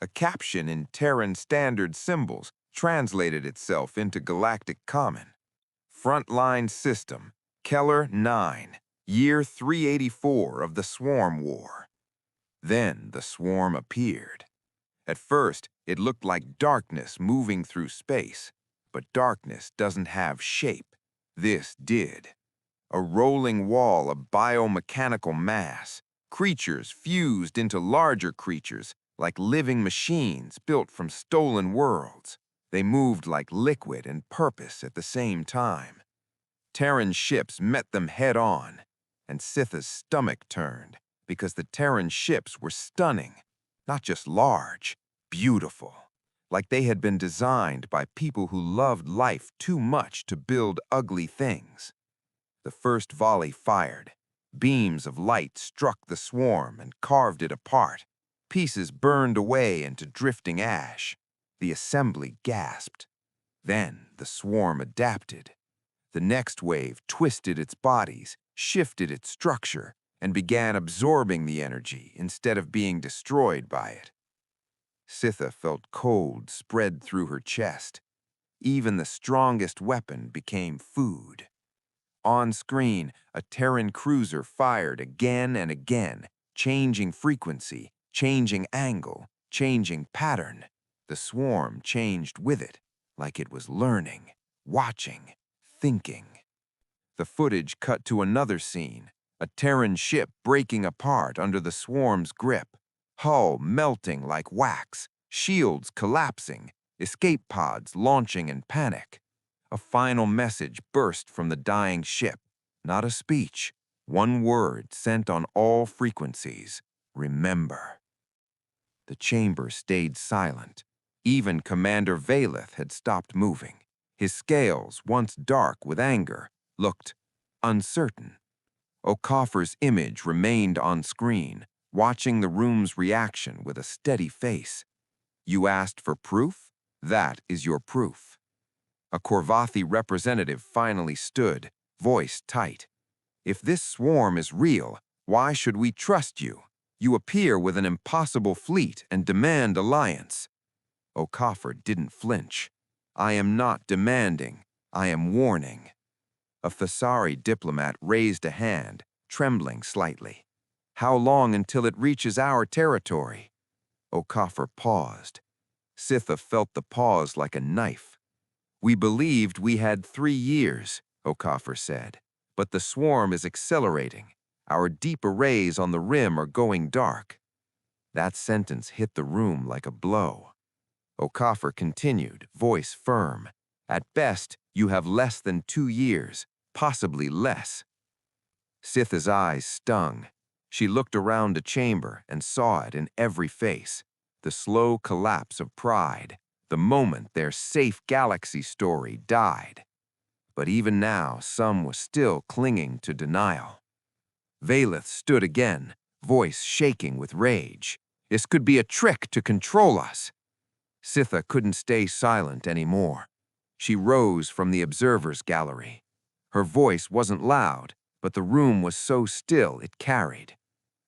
A caption in Terran standard symbols translated itself into Galactic Common. Frontline system, Keller 9, year 384 of the Swarm War. Then the swarm appeared. At first, it looked like darkness moving through space, but darkness doesn't have shape. This did. A rolling wall of biomechanical mass, creatures fused into larger creatures like living machines built from stolen worlds. They moved like liquid and purpose at the same time. Terran ships met them head-on, and Sitha's stomach turned because the Terran ships were stunning, not just large, beautiful, like they had been designed by people who loved life too much to build ugly things. The first volley fired. Beams of light struck the swarm and carved it apart. Pieces burned away into drifting ash. The assembly gasped. Then the swarm adapted. The next wave twisted its bodies, shifted its structure, and began absorbing the energy instead of being destroyed by it. Sitha felt cold spread through her chest. Even the strongest weapon became food. On screen, a Terran cruiser fired again and again, changing frequency, changing angle, changing pattern. The swarm changed with it, like it was learning, watching, thinking. The footage cut to another scene, a Terran ship breaking apart under the swarm's grip, hull melting like wax, shields collapsing, escape pods launching in panic. A final message burst from the dying ship, not a speech, one word sent on all frequencies: remember. The chamber stayed silent. Even Commander Valeth had stopped moving. His scales, once dark with anger, looked uncertain. Okafor's image remained on screen, watching the room's reaction with a steady face. You asked for proof? That is your proof. A Korvathi representative finally stood, voice tight. If this swarm is real, why should we trust you? You appear with an impossible fleet and demand alliance. Okafor didn't flinch. I am not demanding, I am warning. A Thessari diplomat raised a hand, trembling slightly. How long until it reaches our territory? Okafor paused. Sitha felt the pause like a knife. We believed we had 3 years, Okafor said, but the swarm is accelerating. Our deep arrays on the rim are going dark. That sentence hit the room like a blow. Okafor continued, voice firm. At best, you have less than 2 years, possibly less. Sitha's eyes stung. She looked around the chamber and saw it in every face. The slow collapse of pride, the moment their safe galaxy story died. But even now, some was still clinging to denial. Valeth stood again, voice shaking with rage. This could be a trick to control us. Sitha couldn't stay silent anymore. She rose from the observer's gallery. Her voice wasn't loud, but the room was so still it carried.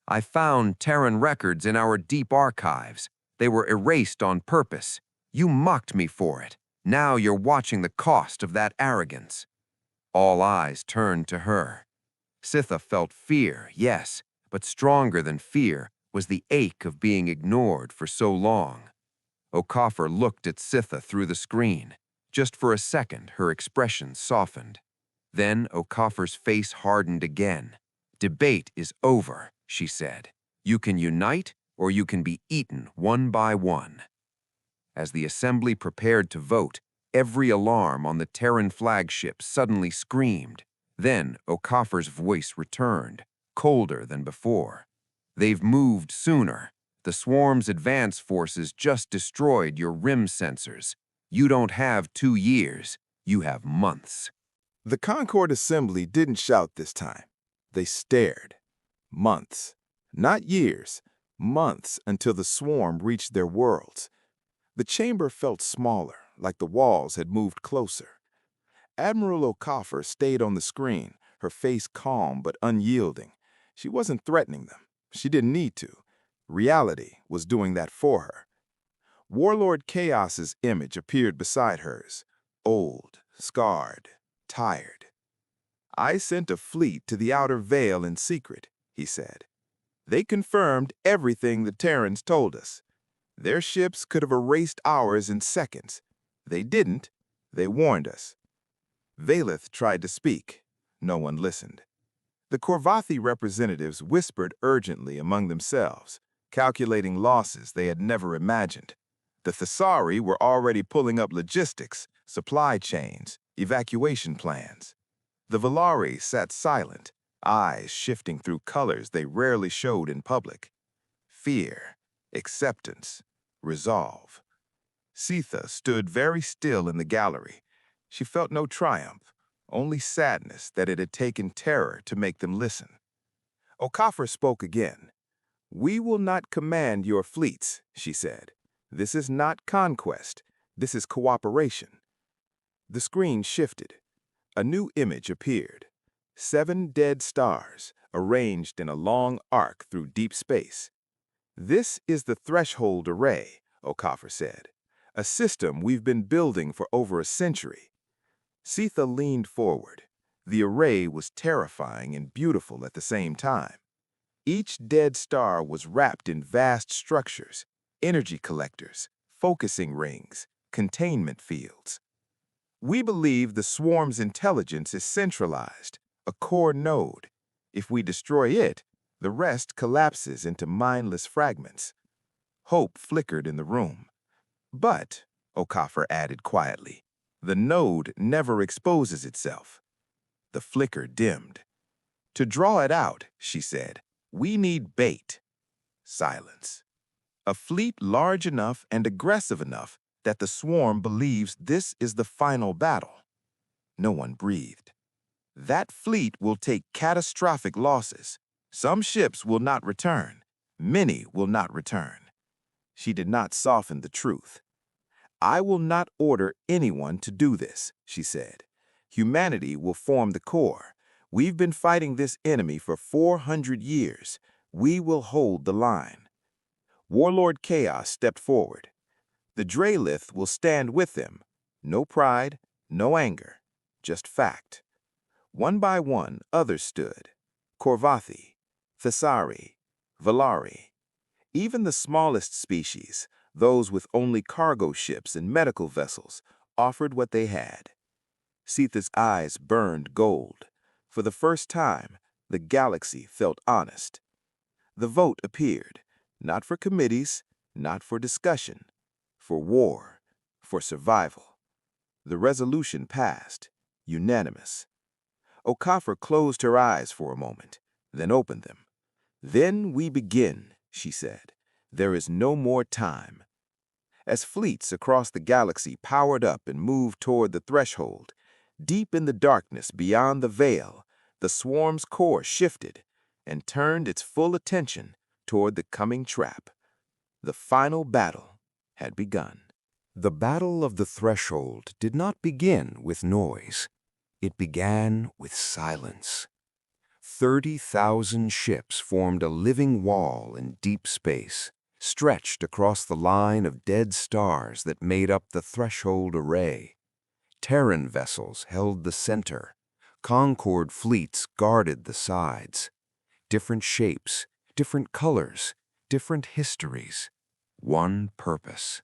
I found Terran records in our deep archives. They were erased on purpose. You mocked me for it. Now you're watching the cost of that arrogance. All eyes turned to her. Sitha felt fear, yes, but stronger than fear was the ache of being ignored for so long. Okafor looked at Sitha through the screen. Just for a second, her expression softened. Then Okafor's face hardened again. Debate is over, she said. You can unite, or you can be eaten one by one. As the assembly prepared to vote, every alarm on the Terran flagship suddenly screamed. Then Okafor's voice returned, colder than before. They've moved sooner. The swarm's advance forces just destroyed your rim sensors. You don't have 2 years, you have months. The Concord assembly didn't shout this time. They stared. Months. Not years. Months until the swarm reached their worlds. The chamber felt smaller, like the walls had moved closer. Admiral Okafor stayed on the screen, her face calm but unyielding. She wasn't threatening them. She didn't need to. Reality was doing that for her. Warlord Chaos's image appeared beside hers, old, scarred, tired. I sent a fleet to the outer veil in secret, he said. They confirmed everything the Terrans told us. Their ships could have erased ours in seconds. They didn't. They warned us. Valeth tried to speak. No one listened. The Korvathi representatives whispered urgently among themselves, calculating losses they had never imagined. The Thessari were already pulling up logistics, supply chains, evacuation plans. The Valari sat silent, eyes shifting through colors they rarely showed in public. Fear, acceptance, resolve. Sitha stood very still in the gallery. She felt no triumph, only sadness that it had taken terror to make them listen. Okafor spoke again. We will not command your fleets, she said. This is not conquest. This is cooperation. The screen shifted. A new image appeared. 7 dead stars, arranged in a long arc through deep space. This is the threshold array, Okafor said. A system we've been building for over a century. Sitha leaned forward. The array was terrifying and beautiful at the same time. Each dead star was wrapped in vast structures, energy collectors, focusing rings, containment fields. We believe the swarm's intelligence is centralized, a core node. If we destroy it, the rest collapses into mindless fragments. Hope flickered in the room. But, Okafor added quietly. The node never exposes itself. The flicker dimmed. To draw it out, she said, we need bait. Silence. A fleet large enough and aggressive enough that the swarm believes this is the final battle. No one breathed. That fleet will take catastrophic losses. Some ships will not return. Many will not return. She did not soften the truth. I will not order anyone to do this, she said. Humanity will form the core. We've been fighting this enemy for 400 years. We will hold the line. Warlord Chaos stepped forward. The Draelith will stand with them. No pride, no anger, just fact. One by one, others stood. Korvathi, Thessari, Valari. Even the smallest species, those with only cargo ships and medical vessels, offered what they had. Sitha's eyes burned gold. For the first time, the galaxy felt honest. The vote appeared, not for committees, not for discussion, for war, for survival. The resolution passed, unanimous. Okafor closed her eyes for a moment, then opened them. Then we begin, she said. There is no more time. As fleets across the galaxy powered up and moved toward the threshold, deep in the darkness beyond the veil, the swarm's core shifted and turned its full attention toward the coming trap. The final battle had begun. The battle of the threshold did not begin with noise. It began with silence. 30,000 ships formed a living wall in deep space, stretched across the line of dead stars that made up the threshold array. Terran vessels held the center. Concord fleets guarded the sides. Different shapes, different colors, different histories. One purpose.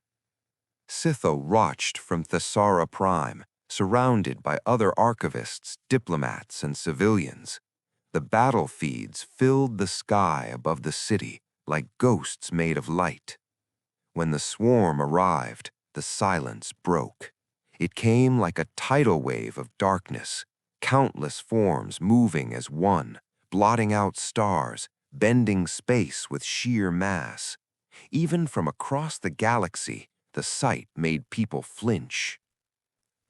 Sitha watched from Thessara Prime, surrounded by other archivists, diplomats, and civilians. The battle feeds filled the sky above the city like ghosts made of light. When the swarm arrived, the silence broke. It came like a tidal wave of darkness, countless forms moving as one, blotting out stars, bending space with sheer mass. Even from across the galaxy, the sight made people flinch.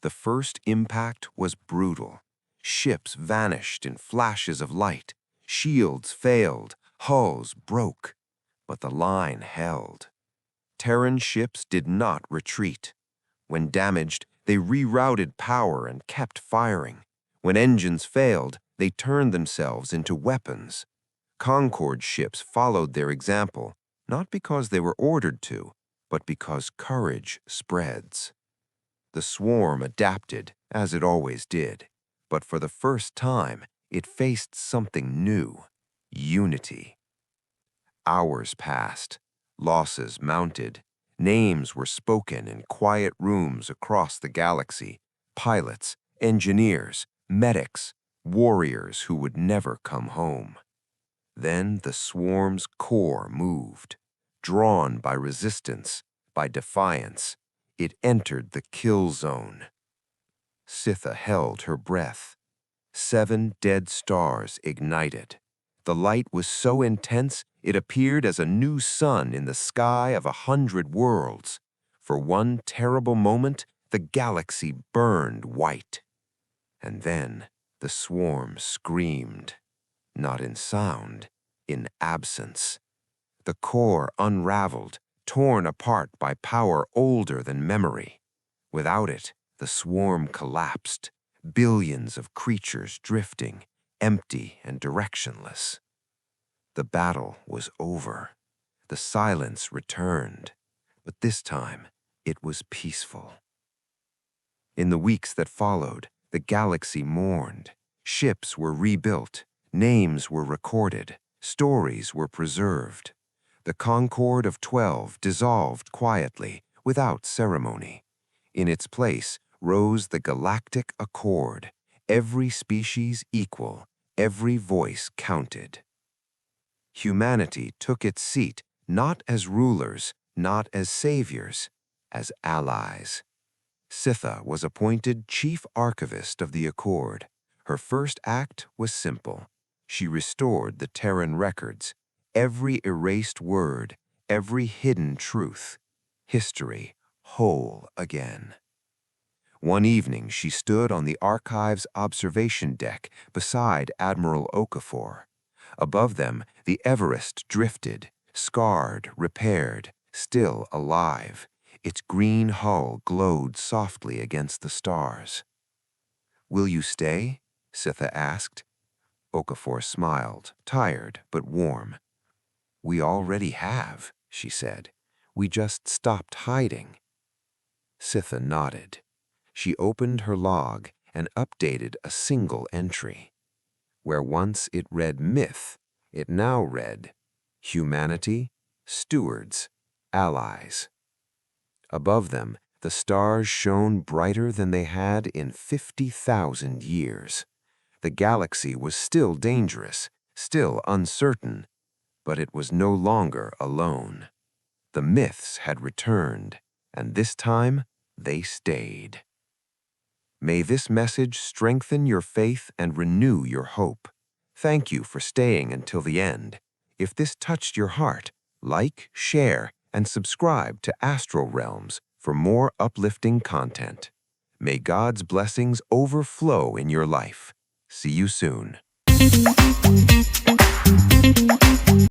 The first impact was brutal. Ships vanished in flashes of light. Shields failed. Hulls broke. But the line held. Terran ships did not retreat. When damaged, they rerouted power and kept firing. When engines failed, they turned themselves into weapons. Concord ships followed their example, not because they were ordered to, but because courage spreads. The swarm adapted, as it always did, but for the first time, it faced something new: unity. Hours passed, losses mounted, names were spoken in quiet rooms across the galaxy: pilots, engineers, medics, warriors who would never come home. Then the swarm's core moved. Drawn by resistance, by defiance, it entered the kill zone. Sitha held her breath. 7 dead stars ignited. The light was so intense it appeared as a new sun in the sky of 100 worlds. For one terrible moment, the galaxy burned white. And then the swarm screamed, not in sound, in absence. The core unraveled, torn apart by power older than memory. Without it, the swarm collapsed, billions of creatures drifting, empty and directionless. The battle was over. The silence returned, but this time it was peaceful. In the weeks that followed, the galaxy mourned. Ships were rebuilt, names were recorded, stories were preserved. The Concord of 12 dissolved quietly, without ceremony. In its place rose the Galactic Accord, every species equal, every voice counted. Humanity took its seat not as rulers, not as saviors, as allies. Sitha was appointed chief archivist of the Accord. Her first act was simple. She restored the Terran records, every erased word, every hidden truth, history whole again. One evening, she stood on the archive's observation deck beside Admiral Okafor. Above them, the Everest drifted, scarred, repaired, still alive. Its green hull glowed softly against the stars. "Will you stay?" Sitha asked. Okafor smiled, tired but warm. "We already have," she said. "We just stopped hiding." Sitha nodded. She opened her log and updated a single entry. Where once it read myth, it now read humanity, stewards, allies. Above them, the stars shone brighter than they had in 50,000 years. The galaxy was still dangerous, still uncertain, but it was no longer alone. The myths had returned, and this time they stayed. May this message strengthen your faith and renew your hope. Thank you for staying until the end. If this touched your heart, like, share, and subscribe to Astro Realms for more uplifting content. May God's blessings overflow in your life. See you soon.